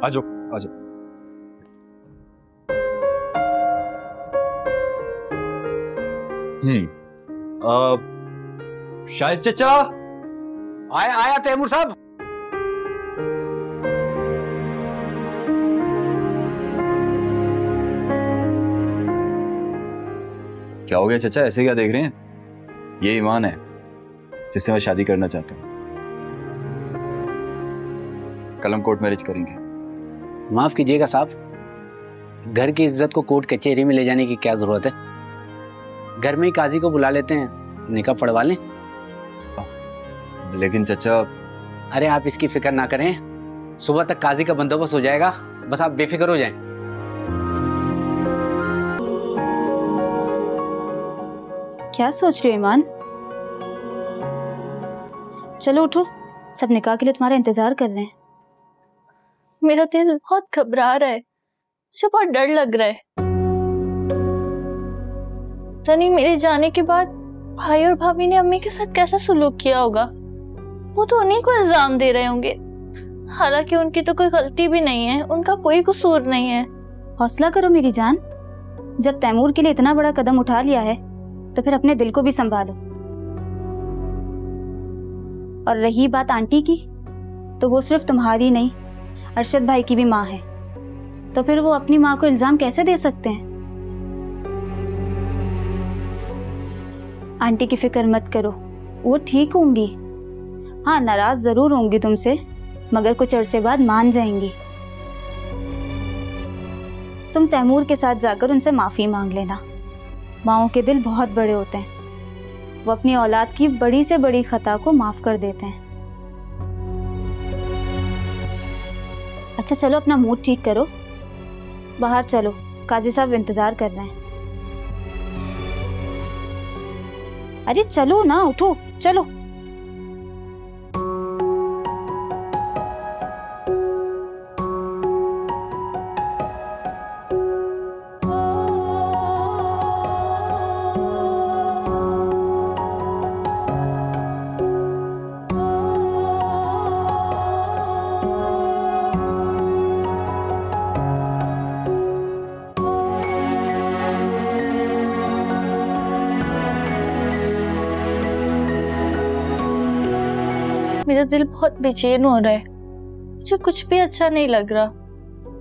आ जाओ आ जाओ। शायद चचा। आया आया तैमूर साहब। क्या हो गया चचा, ऐसे क्या देख रहे हैं? ये ईमान है जिससे मैं शादी करना चाहता हूँ। कल हम कोर्ट मैरिज करेंगे। माफ कीजिएगा साहब, घर की इज्जत को कोर्ट कचहरी में ले जाने की क्या जरूरत है? घर में ही काजी को बुला लेते हैं, निकाह पढ़वा लें। लेकिन चचा। अरे आप इसकी फिक्र ना करें, सुबह तक काजी का बंदोबस्त हो जाएगा, बस आप बेफिक्र हो जाएं। क्या सोच रहे हो ईमान? चलो उठो, सब निकाह के लिए तुम्हारा इंतजार कर रहे हैं। मेरा दिल बहुत घबरा रहा है, मुझे बहुत डर लग रहा है। तनी मेरे जाने के बाद भाई और भाभी ने अम्मी के साथ कैसा सलूक किया होगा। वो तो उन्हीं को इल्जाम दे रहे होंगे, हालांकि उनकी तो कोई गलती भी नहीं है, उनका कोई कसूर नहीं है। हौसला करो मेरी जान, जब तैमूर के लिए इतना बड़ा कदम उठा लिया है तो फिर अपने दिल को भी संभालो। और रही बात आंटी की, तो वो सिर्फ तुम्हारी नहीं अरशद भाई की भी माँ है, तो फिर वो अपनी माँ को इल्जाम कैसे दे सकते हैं? आंटी की फिक्र मत करो, वो ठीक होंगी। हाँ, नाराज जरूर होंगी तुमसे, मगर कुछ अरसे बाद मान जाएंगी। तुम तैमूर के साथ जाकर उनसे माफी मांग लेना। माँओं के दिल बहुत बड़े होते हैं, वो अपनी औलाद की बड़ी से बड़ी खता को माफ कर देते हैं। अच्छा चलो, अपना मूड ठीक करो, बाहर चलो, काजी साहब इंतजार कर रहे हैं। अरे चलो ना, उठो चलो। मेरा दिल बहुत बेचैन हो रहा है, मुझे कुछ भी अच्छा नहीं लग रहा।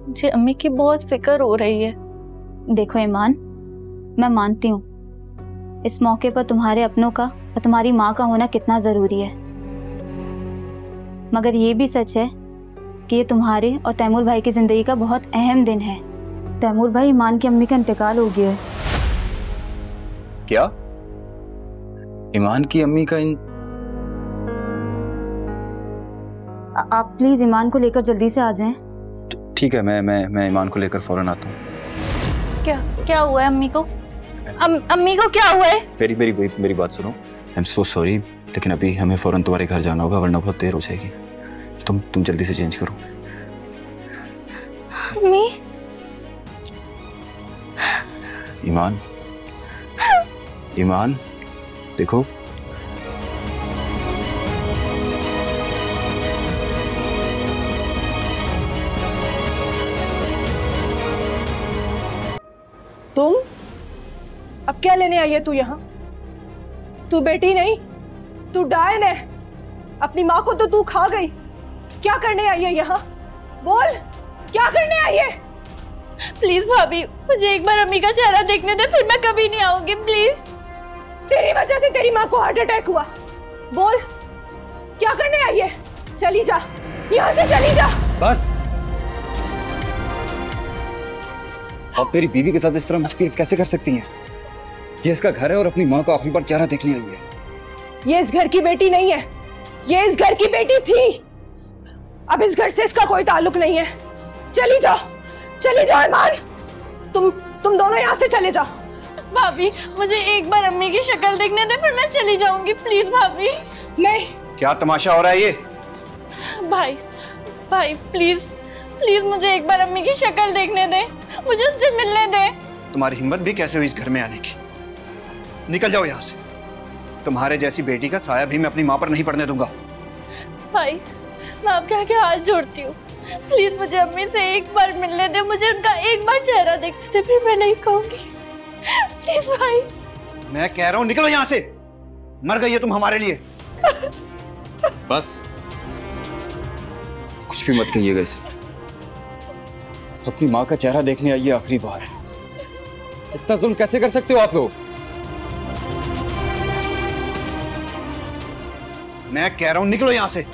मुझे अम्मी की बहुत फिक्र हो रही है। देखो ईमान, मैं मानती हूँ इस मौके पर तुम्हारे अपनों का और तुम्हारी माँ का होना कितना जरूरी है, मगर ये भी सच है कि ये तुम्हारे और तैमूर भाई की जिंदगी का बहुत अहम दिन है। तैमूर भाई, ईमान की अम्मी का इंतकाल हो गया है। क्या? ईमान की अम्मी का आप प्लीज ईमान को लेकर जल्दी से आ जाएं। ठीक है, मैं ईमान को लेकर फौरन आता हूँ। क्या हुआ है अम्मी को? अम्मी को क्या हुआ है? मेरी बात सुनो। आई एम सो सॉरी, लेकिन अभी हमें फौरन तुम्हारे घर जाना होगा, वरना बहुत देर हो जाएगी। तुम जल्दी से चेंज करो। अम्मी। ईमान देखो, तुम अब क्या लेने आई है? तू यहाँ, तू बेटी नहीं, तू डायन है। अपनी माँ को तो तू खा गई, क्या करने आई है यहाँ? बोल, क्या करने आई है? प्लीज भाभी, मुझे एक बार अम्मी का चेहरा देखने दे, फिर मैं कभी नहीं आऊंगी, प्लीज। तेरी वजह से तेरी माँ को हार्ट अटैक हुआ। बोल, क्या करने आई है? चली जा, यहाँ से चली जा। बस। आप मेरी बीवी के साथ इस तरह मिसबिहेव कैसे कर सकती हैं? ये इसका घर है और अपनी माँ को आखिरी बार चेहरा देखने आई है। ये इस घर की बेटी नहीं है, ये इस घर की बेटी थी। अब इस घर से इसका कोई ताल्लुक नहीं है। चली जाओ, चली जाओ ईमान। तुम दोनों यहाँ से चले जाओ। भाभी, मुझे एक बार अम्मी की शक्ल देखने दे, फिर मैं चली जाऊंगी, प्लीज भाभी। नहीं। क्या तमाशा हो रहा है ये? भाई प्लीज मुझे एक बार अम्मी की शक्ल देखने दे, मुझे उनसे मिलने दे। तुम्हारी हिम्मत भी कैसे हुई इस घर में आने की? निकल जाओ यहाँ से। तुम्हारे जैसी बेटी का साया भी मैं अपनी माँ पर नहीं पड़ने दूंगा। भाई, मैं आपके आगे हाथ जोड़ती हूँ, प्लीज मुझे अम्मी से एक बार मिलने दे, मुझे उनका एक बार चेहरा देखने दे, फिर मैं नहीं कहूंगी। प्लीज भाई। मैं कह रहा हूं निकलो यहां से, मर गई है तुम हमारे लिए। बस कुछ भी मत कहिएगा इसे। अपनी माँ का चेहरा देखने आइए आखिरी बार। इतना जुल्म कैसे कर सकते हो आप लोग? मैं कह रहा हूं निकलो यहां से।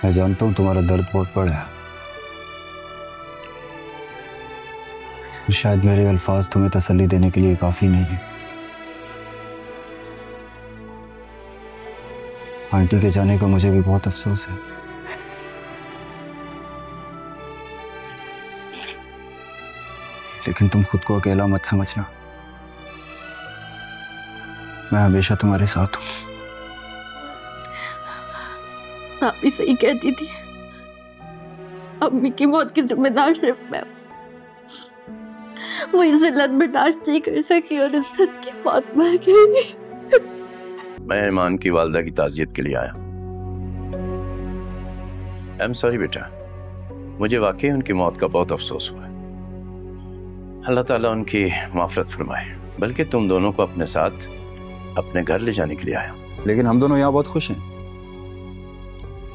मैं जानता हूं तुम्हारा दर्द बहुत बड़ा है। शायद मेरे अल्फाज तुम्हें तसल्ली देने के लिए काफी नहीं है। आंटी के जाने का मुझे भी बहुत अफसोस है। लेकिन तुम खुद को अकेला मत समझना, मैं हमेशा तुम्हारे साथ हूं। आप भी सही कहती थी, अम्मी की मौत की जिम्मेदार सिर्फ मैं। वो इस जिल्लत बर्दाश्त नहीं कर सकी और इज्जत की मौत मर गई। मैं ईमान की वालदा की ताज़ियत के लिए आया। आई एम सॉरी बेटा, मुझे वाकई उनकी मौत का बहुत अफसोस हुआ है। अल्लाह ताला उनकी माफ़रत फरमाए। बल्कि तुम दोनों को अपने साथ अपने घर ले जाने के लिए आया। लेकिन हम दोनों यहाँ बहुत खुश हैं,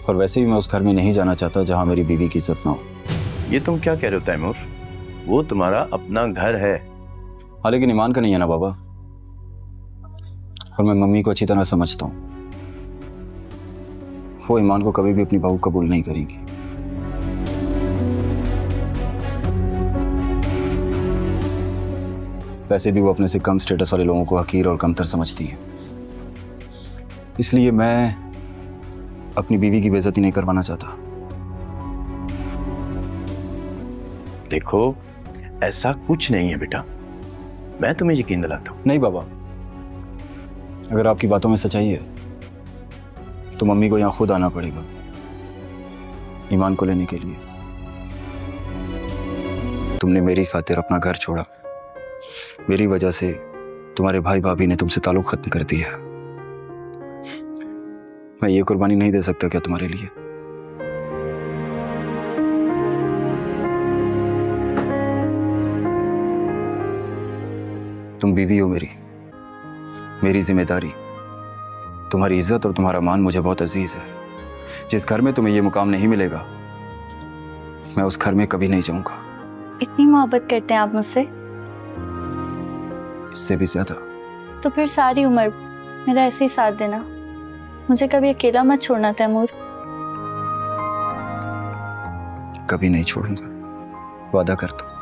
और वैसे भी मैं उस घर में नहीं जाना चाहता जहाँ मेरी बीवी की इज्जत ना हो। ये तुम क्या कह रहे हो तैमूर? वो तुम्हारा अपना घर है। हाँ, लेकिन ईमान का नहीं है ना बाबा, और मैं मम्मी को अच्छी तरह समझता हूँ। वो ईमान को कभी भी अपनी बहू कबूल नहीं करेंगी। वैसे भी वो अपने से कम स्टेटस वाले लोगों को हकीर और कमतर समझती है। इसलिए मैं अपनी बीवी की बेइज्जती नहीं करवाना चाहता। देखो, ऐसा कुछ नहीं है बेटा, मैं तुम्हें यकीन दिलाता हूं। नहीं बाबा, अगर आपकी बातों में सच्चाई है तो मम्मी को यहाँ खुद आना पड़ेगा ईमान को लेने के लिए। तुमने मेरी खातिर अपना घर छोड़ा, मेरी वजह से तुम्हारे भाई भाभी ने तुमसे ताल्लुक खत्म कर दिया। मैं ये कुर्बानी नहीं दे सकता क्या तुम्हारे लिए? तुम बीवी हो मेरी जिम्मेदारी, तुम्हारी इज्जत और तुम्हारा मान मुझे बहुत अजीज है। जिस घर में तुम्हें ये मुकाम नहीं मिलेगा, मैं उस घर में कभी नहीं जाऊंगा। इतनी मोहब्बत करते हैं आप मुझसे? इससे भी ज्यादा। तो फिर सारी उम्र मेरा ऐसे ही साथ देना, मुझे कभी अकेला मत छोड़ना तैमूर। कभी नहीं छोड़ूंगा, वादा करता हूं।